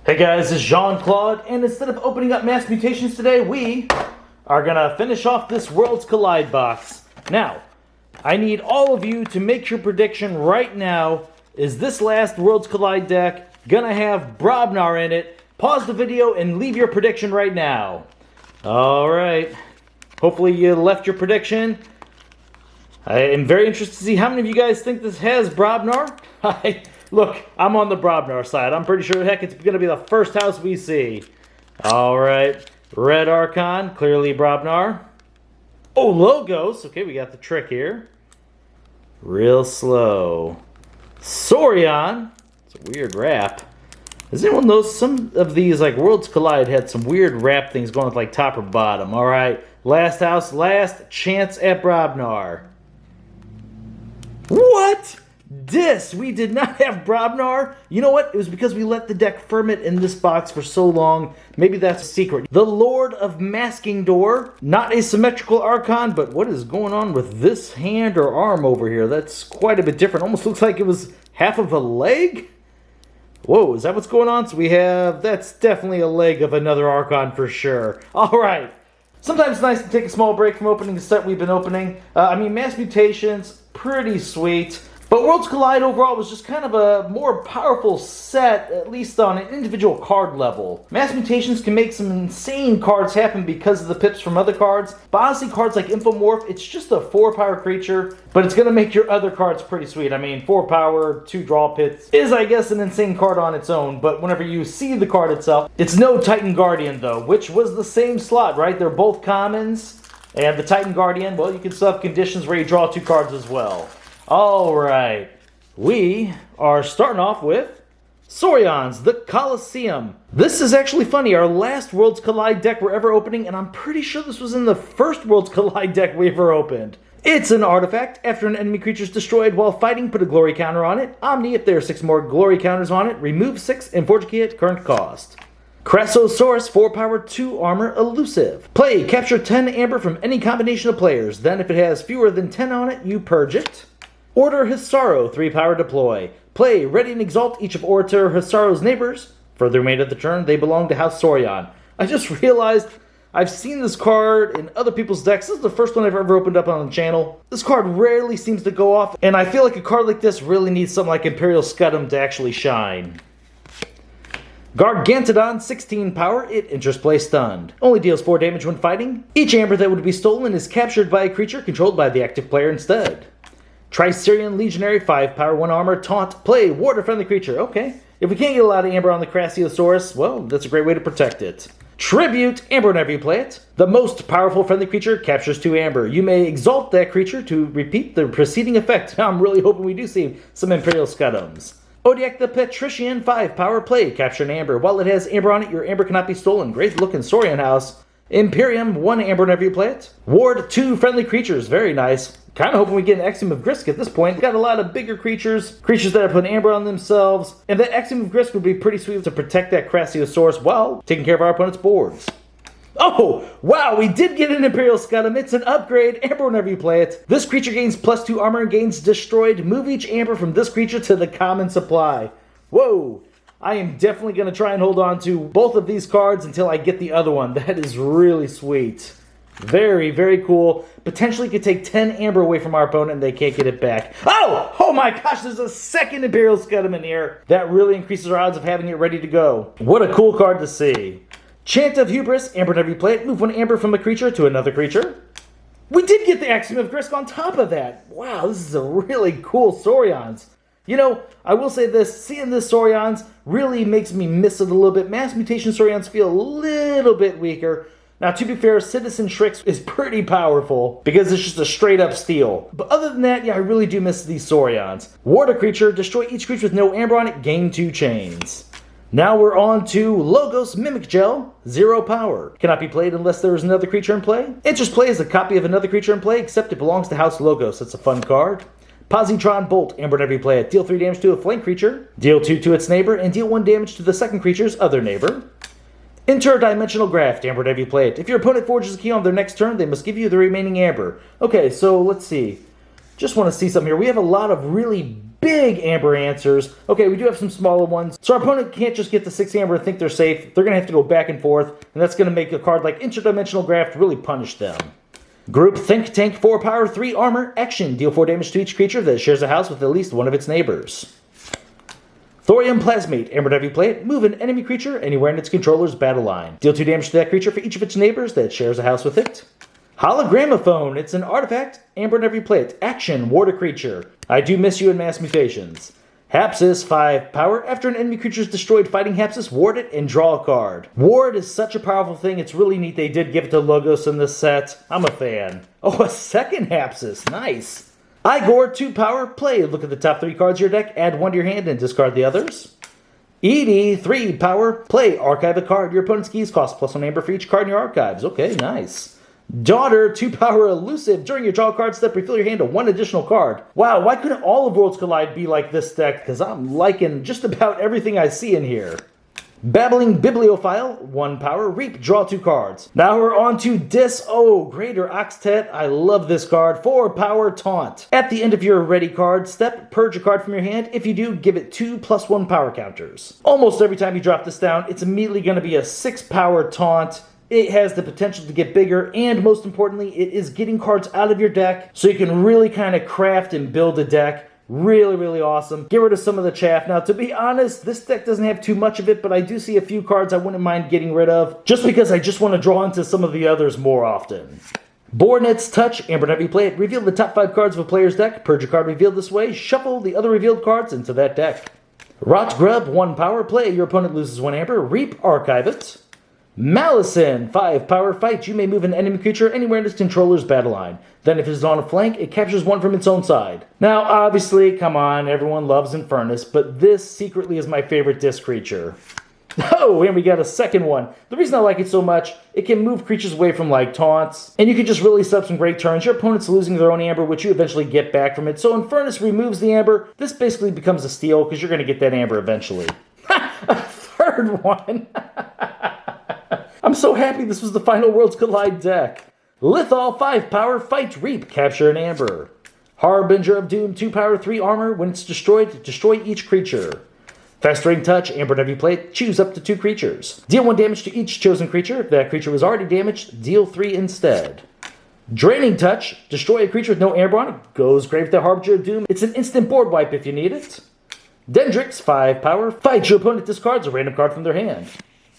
Hey guys, it's Jean-Claude, and instead of opening up Mass Mutations today, we are going to finish off this Worlds Collide box. Now, I need all of you to make your prediction right now. Is this last Worlds Collide deck going to have Brobnar in it? Pause the video and leave your prediction right now. Alright, hopefully you left your prediction. I am very interested to see how many of you guys think this has Brobnar. Look, I'm on the Brobnar side. I'm pretty sure, heck, it's going to be the first house we see. Alright, Red Archon, clearly Brobnar. Oh, Logos. Okay, we got the trick here. Real slow. Saurian. It's a weird wrap. Does anyone know some of these, like, Worlds Collide had some weird wrap things going with, like, top or bottom. Alright, last house, last chance at Brobnar. What? We did not have Brobnar. You know what? It was because we let the deck ferment in this box for so long. Maybe that's a secret. The Lord of Masking Door. Not a symmetrical Archon, but what is going on with this hand or arm over here? That's quite a bit different. Almost looks like it was half of a leg. Whoa, is that what's going on? So we have, that's definitely a leg of another Archon for sure. All right. Sometimes it's nice to take a small break from opening the set we've been opening. Mass Mutations, pretty sweet. But Worlds Collide overall was just kind of a more powerful set, at least on an individual card level. Mass Mutations can make some insane cards happen because of the pips from other cards. But honestly, cards like Infomorph, it's just a 4-power creature, but it's going to make your other cards pretty sweet. 4 power, 2 draw pits is, I guess, an insane card on its own, but whenever you see the card itself, it's no Titan Guardian, though, which was the same slot, right? They're both commons, and the Titan Guardian, well, you can still have conditions where you draw 2 cards as well. Alright, we are starting off with Saurians, the Colosseum. This is actually funny, our last Worlds Collide deck we're ever opening, and I'm pretty sure this was in the first Worlds Collide deck we ever opened. It's an artifact. After an enemy creature is destroyed while fighting, put a glory counter on it. Omni, if there are 6 more glory counters on it, remove 6 and forge a key at current cost. Crassosaurus, 4 power, 2 armor, elusive. Play, capture 10 amber from any combination of players. Then if it has fewer than 10 on it, you purge it. Order Hisaro, 3 power, deploy. Play, ready and exalt each of Orator Hisaro's neighbors. For the remainder of the turn, they belong to House Saurian. I just realized I've seen this card in other people's decks. This is the first one I've ever opened up on the channel. This card rarely seems to go off, and I feel like a card like this really needs something like Imperial Scudum to actually shine. Gargantodon, 16 power, it enters play stunned. Only deals 4 damage when fighting. Each amber that would be stolen is captured by a creature controlled by the active player instead. Saurian Legionary, 5 power, 1 armor, taunt, play, ward a friendly creature. Okay. If we can't get a lot of amber on the Crassiosaurus, well, that's a great way to protect it. Tribute, amber whenever you play it. The most powerful friendly creature captures 2 amber. You may exalt that creature to repeat the preceding effect. I'm really hoping we do see some Imperial Scudums. Odiak the Patrician, 5 power, play, capture an amber. While it has amber on it, your amber cannot be stolen. Great looking Saurian house. Imperium, 1 amber whenever you play it. Ward, 2 friendly creatures, very nice. Kind of hoping we get an Axiom of Grisk at this point. We've got a lot of bigger creatures that are putting amber on themselves, and that Axiom of Grisk would be pretty sweet to protect that Crassiosaurus while taking care of our opponent's boards. Oh, wow, we did get an Imperial Scudum. It's an upgrade, amber whenever you play it. This creature gains +2 armor and gains destroyed. Move each amber from this creature to the common supply. Whoa, I am definitely going to try and hold on to both of these cards until I get the other one. That is really sweet. Very, very cool. Potentially could take 10 amber away from our opponent and they can't get it back. Oh my gosh, there's a second Imperial Scudum in here. That really increases our odds of having it ready to go. What a cool card to see. Chant of Hubris, amber whenever you play it. Move 1 amber from a creature to another creature. We did get the Axiom of Grisk on top of that. Wow, this is a really cool Saurians. You know, I will say this, seeing this Saurians really makes me miss it a little bit. Mass Mutation Saurians feel a little bit weaker. Now, to be fair, Citizen Shrix is pretty powerful because it's just a straight-up steal. But other than that, yeah, I really do miss these Saurians. Ward a creature, destroy each creature with no amber on it, gain 2 chains. Now we're on to Logos Mimic Gel, 0 power. Cannot be played unless there is another creature in play. Enters play as a copy of another creature in play, except it belongs to House Logos. That's a fun card. Positron Bolt, amber whenever you play it. Deal 3 damage to a flank creature, deal 2 to its neighbor, and deal 1 damage to the second creature's other neighbor. Interdimensional Graft, amber whenever you play it. If your opponent forges a key on their next turn, they must give you the remaining amber. Okay, so let's see. Just want to see something here. We have a lot of really big amber answers. Okay, we do have some smaller ones, so our opponent can't just get the 6 amber and think they're safe. They're going to have to go back and forth, and that's going to make a card like Interdimensional Graft really punish them. Group Think Tank 4 power, 3 armor, action. Deal 4 damage to each creature that shares a house with at least one of its neighbors. Thorium Plasmate. Amber whenever you play it, move an enemy creature anywhere in its controller's battle line. Deal 2 damage to that creature for each of its neighbors that shares a house with it. Hologrammophone. It's an artifact. Amber whenever you play it, action. Ward a creature. I do miss you in Mass Mutations. Hapsis, 5 power. After an enemy creature is destroyed fighting Hapsis, ward it and draw a card. Ward is such a powerful thing. It's really neat they did give it to Logos in this set. I'm a fan. Oh, a second Hapsis. Nice. Igor, 2 power. Play. Look at the top 3 cards of your deck. Add 1 to your hand and discard the others. Edie, 3 power. Play. Archive a card. Your opponent's keys cost +1 amber for each card in your archives. Okay, nice. Daughter, 2 power elusive. During your draw card step, refill your hand to 1 additional card. Wow, why couldn't all of Worlds Collide be like this deck? Because I'm liking just about everything I see in here. Babbling Bibliophile, 1 power. Reap, draw 2 cards. Now we're on to Greater Oxtet. I love this card. 4 power Taunt. At the end of your ready card step, purge a card from your hand. If you do, give it 2 +1 power counters. Almost every time you drop this down, it's immediately going to be a 6 power Taunt. It has the potential to get bigger, and most importantly, it is getting cards out of your deck, so you can really kind of craft and build a deck. Really, really awesome. Get rid of some of the chaff. Now, to be honest, this deck doesn't have too much of it, but I do see a few cards I wouldn't mind getting rid of, just because I just want to draw into some of the others more often. Boarnet's Touch. Amber whenever you play it, reveal the top 5 cards of a player's deck. Purge a card revealed this way. Shuffle the other revealed cards into that deck. Rot Grub, 1 power. Play. Your opponent loses 1 amber. Reap, archive it. Malison, 5 power. Fight. You may move an enemy creature anywhere in its controller's battle line. Then if it is on a flank, it captures 1 from its own side. Now, obviously, come on, everyone loves Infernus, but this secretly is my favorite disc creature. Oh, and we got a second one. The reason I like it so much, it can move creatures away from, like, taunts, and you can just really set up some great turns. Your opponent's losing their own amber, which you eventually get back from it. So Infernus removes the amber. This basically becomes a steal, because you're going to get that amber eventually. A third one! I'm so happy this was the final Worlds Collide deck. Lithal, 5 power. Fight, reap, capture an amber. Harbinger of Doom, 2 power, 3 armor. When it's destroyed, destroy each creature. Festering Touch. Amber whenever you play it, choose up to 2 creatures. Deal 1 damage to each chosen creature. If that creature was already damaged, deal 3 instead. Draining Touch. Destroy a creature with no amber on it. Goes grave the Harbinger of Doom. It's an instant board wipe if you need it. Dendrix, 5 power. Fight, your opponent discards a random card from their hand.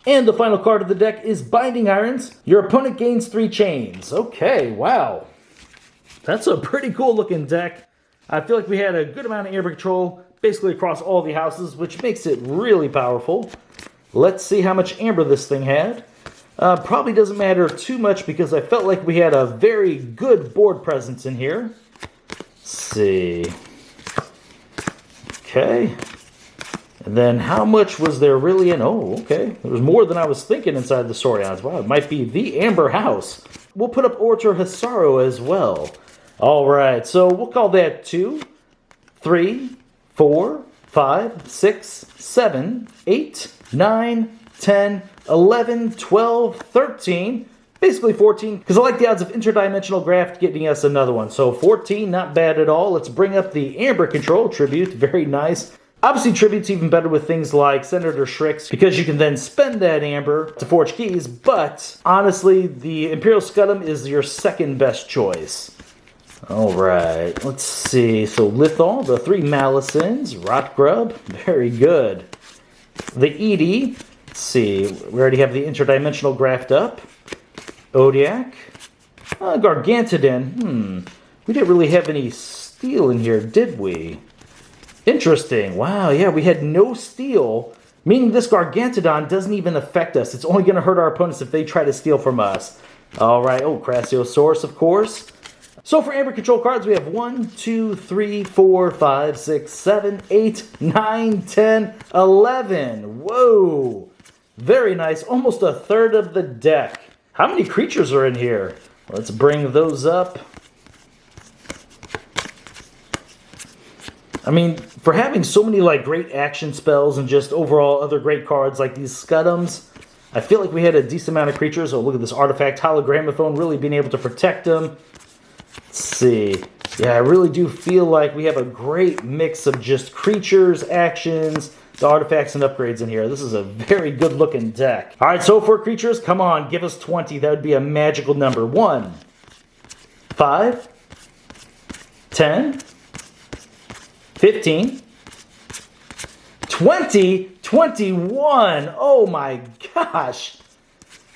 And the final card of the deck is Binding Irons. Your opponent gains 3 chains. Okay, wow. That's a pretty cool looking deck. I feel like we had a good amount of amber control, basically across all the houses, which makes it really powerful. Let's see how much amber this thing had. Probably doesn't matter too much because I felt like we had a very good board presence in here. Let's see. Okay. And then how much was there really in? Oh, okay. There was more than I was thinking inside the Saurians. Wow, it might be the Amber House. We'll put up Orter Hisaru as well. All right, so we'll call that 2, 3, 4, 5, 6, 7, 8, 9, 10, 11, 12, 13, basically 14, because I like the odds of Interdimensional Graft getting us another one. So 14, not bad at all. Let's bring up the Amber Control Tribute. Very nice. Obviously, Tribute's even better with things like Senator Shrix, because you can then spend that amber to forge keys, but honestly, the Imperial Scudam is your second best choice. Alright, let's see. So Lithal, the 3 Malisons, Rot Grub, very good. The Edie, let's see, we already have the Interdimensional Graft up. Odiak, Gargantodon, we didn't really have any steel in here, did we? Interesting. Wow, yeah, we had no steal, meaning this Gargantodon doesn't even affect us. It's only going to hurt our opponents if they try to steal from us. All right, oh, Crassiosaurus, of course. So for Amber Control cards, we have 1, 2, 3, 4, 5, 6, 7, 8, 9, 10, 11. Whoa. Very nice. Almost a third of the deck. How many creatures are in here? Let's bring those up. I mean, for having so many like great action spells and just overall other great cards like these Scudams, I feel like we had a decent amount of creatures. Oh, look at this artifact, Hologrammophone, really being able to protect them. Let's see. Yeah, I really do feel like we have a great mix of just creatures, actions, the artifacts, and upgrades in here. This is a very good looking deck. All right, so for creatures, come on, give us 20. That would be a magical number. 1, 5, 10, 15, 20, 21. Oh my gosh.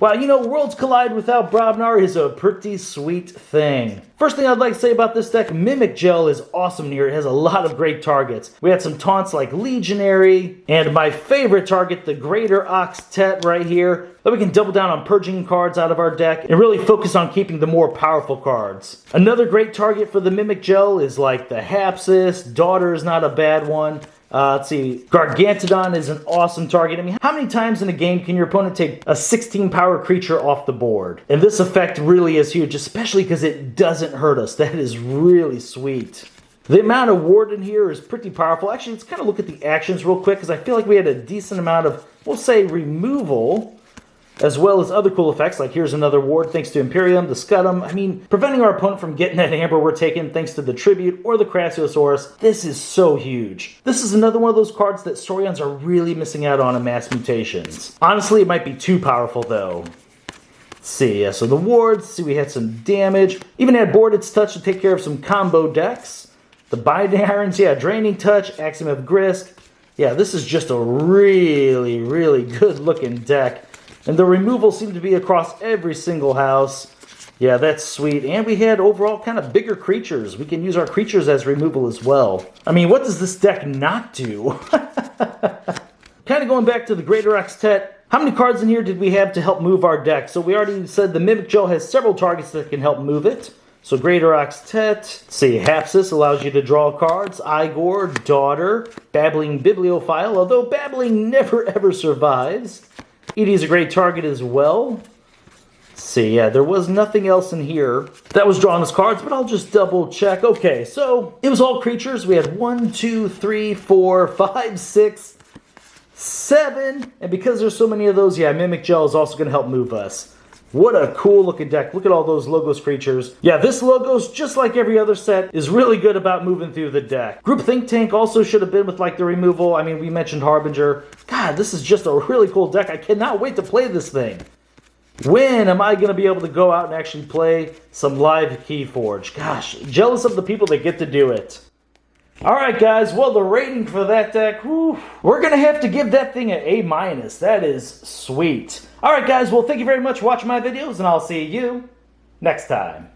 Wow, you know, Worlds Collide without Brobnar is a pretty sweet thing. First thing I'd like to say about this deck, Mimic Gel is awesome here. It has a lot of great targets. We had some taunts like Legionary, and my favorite target, the Greater Octet right here, that we can double down on purging cards out of our deck and really focus on keeping the more powerful cards. Another great target for the Mimic Gel is like the Hapsis. Daughter is not a bad one. Let's see, Gargantodon is an awesome target. I mean, how many times in a game can your opponent take a 16 power creature off the board? And this effect really is huge, especially because it doesn't hurt us. That is really sweet. The amount of ward in here is pretty powerful. Actually, let's kind of look at the actions real quick, because I feel like we had a decent amount of, we'll say, removal, as well as other cool effects, like here's another ward thanks to Imperial, the Scudum. I mean, preventing our opponent from getting that amber we're taking thanks to the Tribute or the Crassiosaurus. This is so huge. This is another one of those cards that Saurians are really missing out on in Mass Mutations. Honestly, it might be too powerful though. Let's see, yeah, so the wards, see we had some damage. Even had Boarded Touch to take care of some combo decks. The Binding Irons, yeah, Draining Touch, Axiom of Grisk. Yeah, this is just a really, really good looking deck. And the removal seemed to be across every single house. Yeah, that's sweet. And we had overall kind of bigger creatures. We can use our creatures as removal as well. I mean, what does this deck not do? Kind of going back to the Greater Octet, how many cards in here did we have to help move our deck? So we already said the Mimic Gel has several targets that can help move it. So Greater Octet, see, Hapsis allows you to draw cards, Igor, Daughter, Babbling Bibliophile, although Babbling never ever survives. Edie is a great target as well. Let's see, yeah, there was nothing else in here that was drawing as cards, but I'll just double check. Okay, so it was all creatures. We had 1, 2, 3, 4, 5, 6, 7, and because there's so many of those, yeah, Mimic Gel is also going to help move us. What a cool looking deck. Look at all those Logos creatures. Yeah, this Logos, just like every other set, is really good about moving through the deck. Group Think Tank also should have been with like the removal. I mean, we mentioned Harbinger. God, this is just a really cool deck. I cannot wait to play this thing. When am I going to be able to go out and actually play some live Keyforge? Gosh, jealous of the people that get to do it. Alright guys, well the rating for that deck, whew, we're going to have to give that thing an A-. That is sweet. Alright guys, well thank you very much for watching my videos, and I'll see you next time.